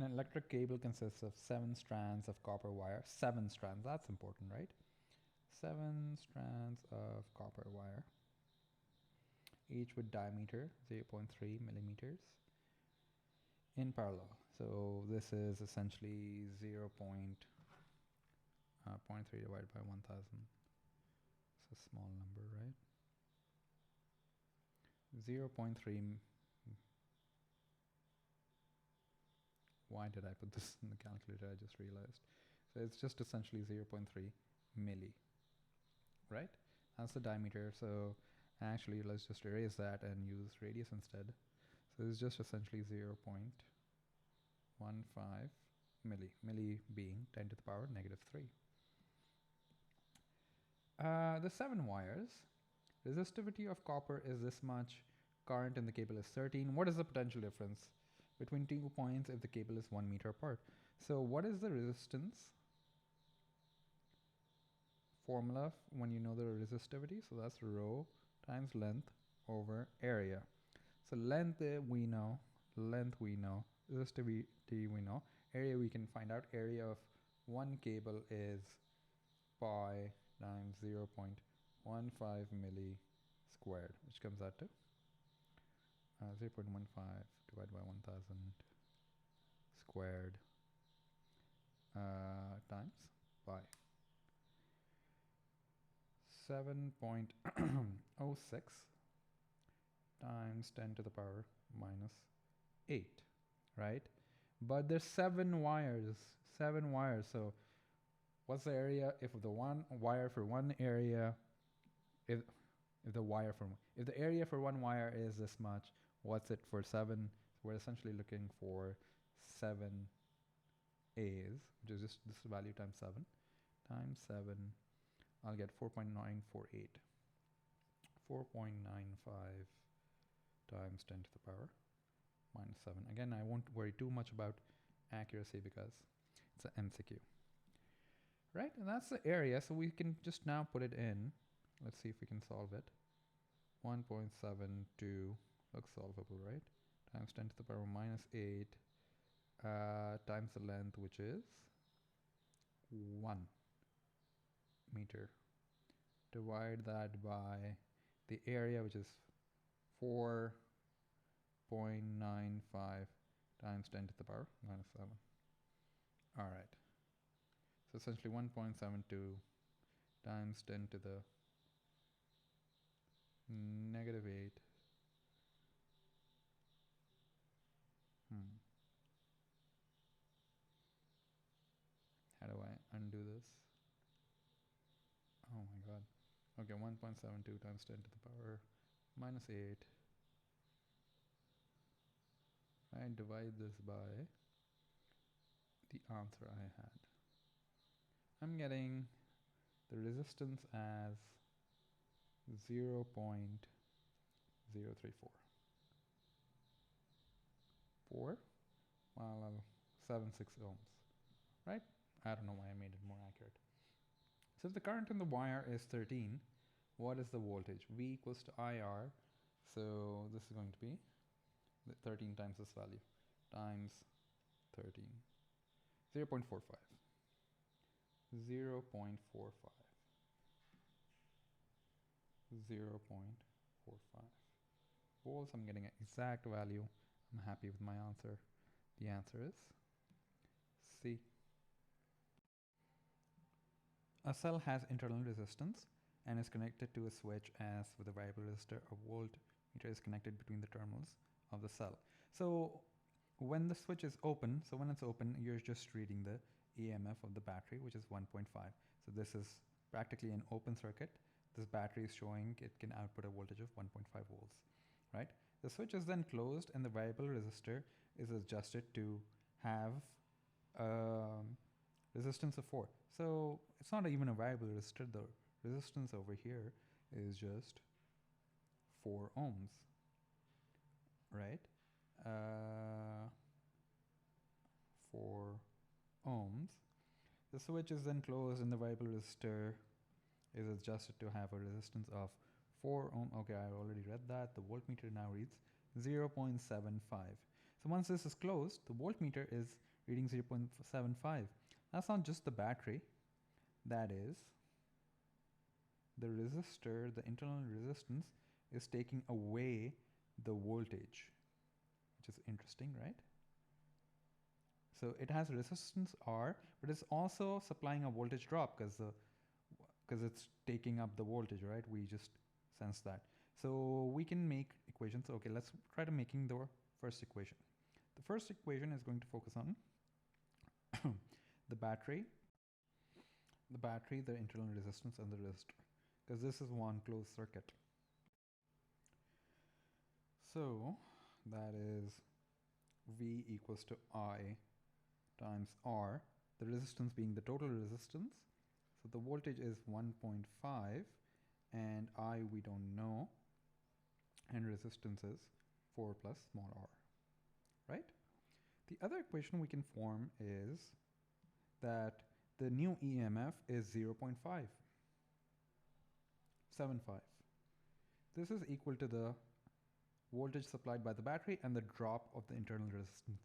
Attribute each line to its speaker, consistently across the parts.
Speaker 1: An electric cable consists of 7 strands of copper wire. 7 strands, that's important, right? 7 strands of copper wire, each with diameter 0.3 millimeters in parallel. So this is essentially 0.3 divided by 1000. It's a small number, right? 0.3. Why did I put this in the calculator? I just realized. So it's just essentially 0.3 milli, right? That's the diameter. So actually, let's just erase that and use radius instead. So it's just essentially 0.15 milli, milli being 10 to the power -3. The 7 wires, resistivity of copper is this much, current in the cable is 13. What is the potential difference between 2 points if the cable is 1 meter apart? So what is the resistance formula when you know the resistivity? So that's rho times length over area. So length we know, resistivity we know, area we can find out. Area of one cable is pi times 0.15 milli squared, which comes out to 0.15 divided by 1000 squared times pi. 7.06 times 10 to the power -8, right? But there's 7 wires, so what's the area if the one wire for one area, if the area for one wire is this much, what's it for 7? So we're essentially looking for 7 A's, which is just this value times 7. I'll get 4.948. 4.95 times 10 to the power -7. Again, I won't worry too much about accuracy because it's an MCQ. Right, and that's the area, so we can just now put it in. Let's see if we can solve it. 1.72 looks solvable, right? Times 10 to the power -8 times the length, which is 1 meter. Divide that by the area, which is 4.95 times 10 to the power -7. All right. So essentially 1.72 times 10 to the -8. How do I undo this? Oh my god. Okay, 1.72 times 10 to the power -8. I divide this by the answer I had. I'm getting the resistance as 0.034. 76 ohms, right? I don't know why I made it more accurate. So if the current in the wire is 13, what is the voltage? V equals to IR. So this is going to be 13 times this value times 13. 0.45. 0.45. 0.45 volts. I'm getting an exact value. I'm happy with my answer. The answer is C. A cell has internal resistance and is connected to a switch as with a variable resistor. A voltmeter is connected between the terminals of the cell. So when the switch is open, so when it's open, you're just reading the EMF of the battery, which is 1.5. So this is practically an open circuit. This battery is showing it can output a voltage of 1.5 volts, right? The switch is then closed and the variable resistor is adjusted to have resistance of 4. So it's not even a variable resistor. The resistance over here is just 4 ohms, right? 4 ohms. The switch is then closed and the variable resistor is adjusted to have a resistance of 4 ohm. Okay, I already read that. The voltmeter now reads 0.75. So once this is closed, the voltmeter is reading 0.75. That's not just the battery, that is the resistor, the internal resistance is taking away the voltage, which is interesting, right? So it has resistance R, but it's also supplying a voltage drop because it's taking up the voltage, right? We just sense that. So we can make equations. Okay, let's try to making the first equation. The first equation is going to focus on the battery, the internal resistance, and the resistor, because this is one closed circuit. So that is V equals to I times R, the resistance being the total resistance. So the voltage is 1.5 and I we don't know, and resistance is 4 plus small r, right? The other equation we can form is that the new EMF is 0.575. This is equal to the voltage supplied by the battery and the drop of the internal resistance.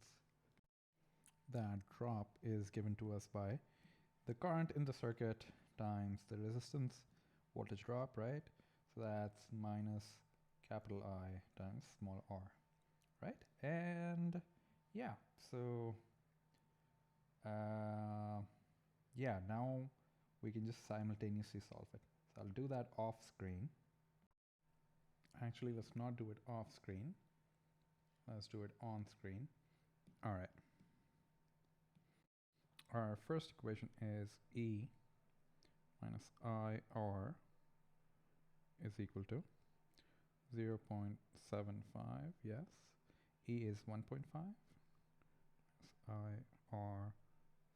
Speaker 1: That drop is given to us by the current in the circuit times the resistance voltage drop, right? So that's minus capital I times small r, right? And yeah, so yeah, now we can just simultaneously solve it. So I'll do that off screen. Actually, let's not do it off screen. Let's do it on screen. All right. Our first equation is E minus IR is equal to 0.75, yes. E is 1.5, IR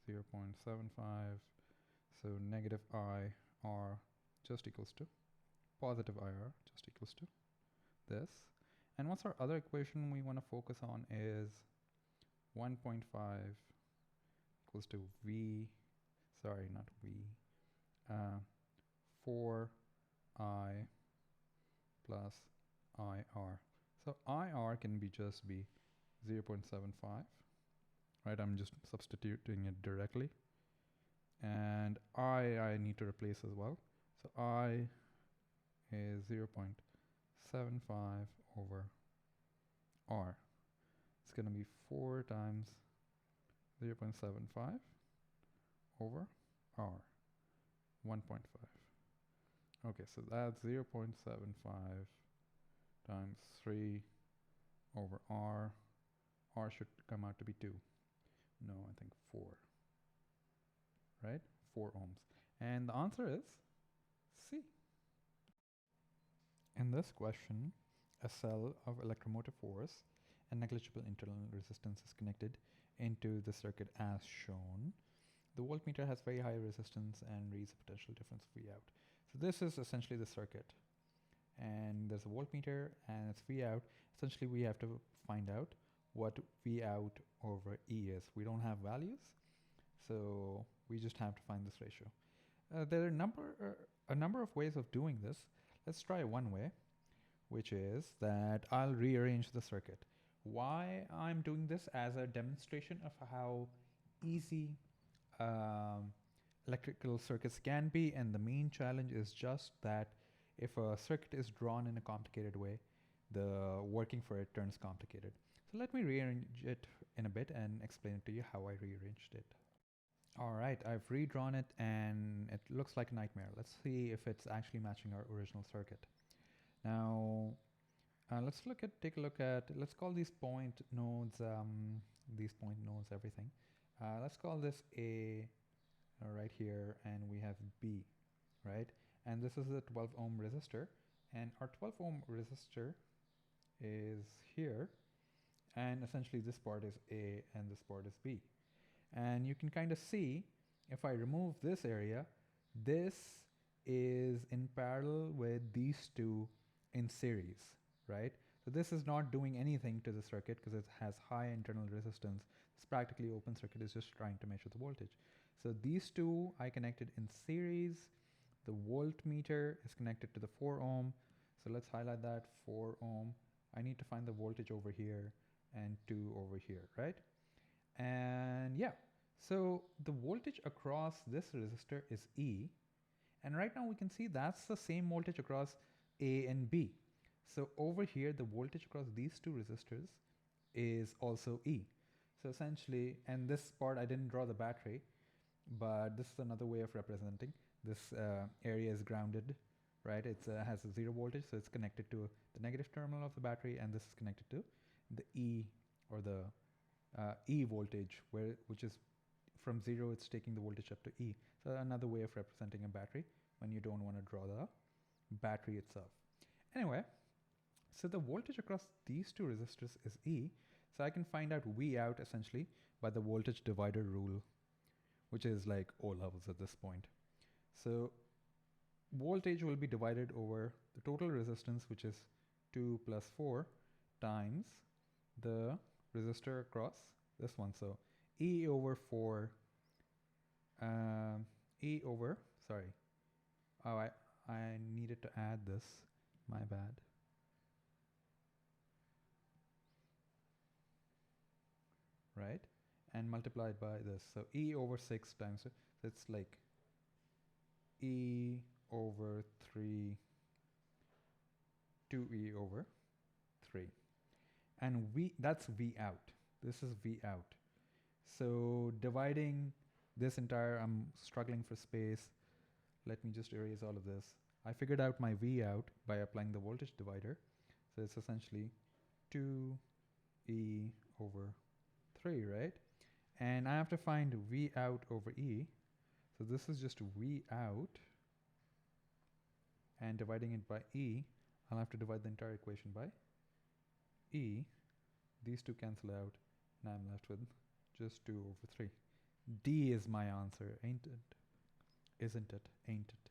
Speaker 1: 0.75, so negative IR just equals to positive IR just equals to this. And what's our other equation we want to focus on is 1.5 equals to V, sorry, not V, 4I plus IR. So IR can be just be 0.75, right? I'm just substituting it directly. And I need to replace as well. So I is 0.75 over R. It's going to be 4 times 0.75 over R, 1.5. Okay, so that's 0.75 times 3 over R. R should come out to be 2. No, I think 4. Right? 4 ohms. And the answer is C. In this question, a cell of electromotive force and negligible internal resistance is connected into the circuit as shown. The voltmeter has very high resistance and reads a potential difference V out. So this is essentially the circuit. And there's a voltmeter and it's V out. Essentially, we have to find out what V out over E is. We don't have values, so we just have to find this ratio. There are a number of ways of doing this. Let's try one way, which is that I'll rearrange the circuit. Why I'm doing this as a demonstration of how easy electrical circuits can be, and the main challenge is just that if a circuit is drawn in a complicated way, the working for it turns complicated. So let me rearrange it in a bit and explain it to you how I rearranged it. All right, I've redrawn it and it looks like a nightmare. Let's see if it's actually matching our original circuit. Now, let's take a look at, let's call these point nodes everything. Let's call this A right here, and we have B, right? And this is a 12 ohm resistor, and our 12 ohm resistor is here, and essentially this part is A and this part is B. And you can kind of see, if I remove this area, this is in parallel with these two in series, right? So this is not doing anything to the circuit because it has high internal resistance. It's practically open circuit, is just trying to measure the voltage. So these two I connected in series. The voltmeter is connected to the 4 ohm. So let's highlight that 4 ohm. I need to find the voltage over here and 2 over here, right? And yeah, so the voltage across this resistor is E. And right now we can see that's the same voltage across A and B. So over here, the voltage across these two resistors is also E. So essentially, and this part I didn't draw the battery, but this is another way of representing. This area is grounded, right? It has a 0 voltage, so it's connected to the negative terminal of the battery, and this is connected to the E, or the E voltage, which is from 0, it's taking the voltage up to E. So another way of representing a battery when you don't want to draw the battery itself. Anyway, so the voltage across these two resistors is E. So I can find out V out essentially by the voltage divider rule, which is like O levels at this point. So voltage will be divided over the total resistance, which is 2 plus 4 times the resistor across this one. So E over 4, I needed to add this, my bad. Right? And multiplied by this. So E over 6 times, so it's like E over 3, 2E over 3. And that's V out. This is V out. So dividing this entire, I'm struggling for space. Let me just erase all of this. I figured out my V out by applying the voltage divider. So it's essentially 2E over 3, right? And I have to find V out over E. So this is just V out. And dividing it by E, I'll have to divide the entire equation by E. These two cancel out, and I'm left with just 2 over 3. D is my answer, ain't it? Isn't it? Ain't it?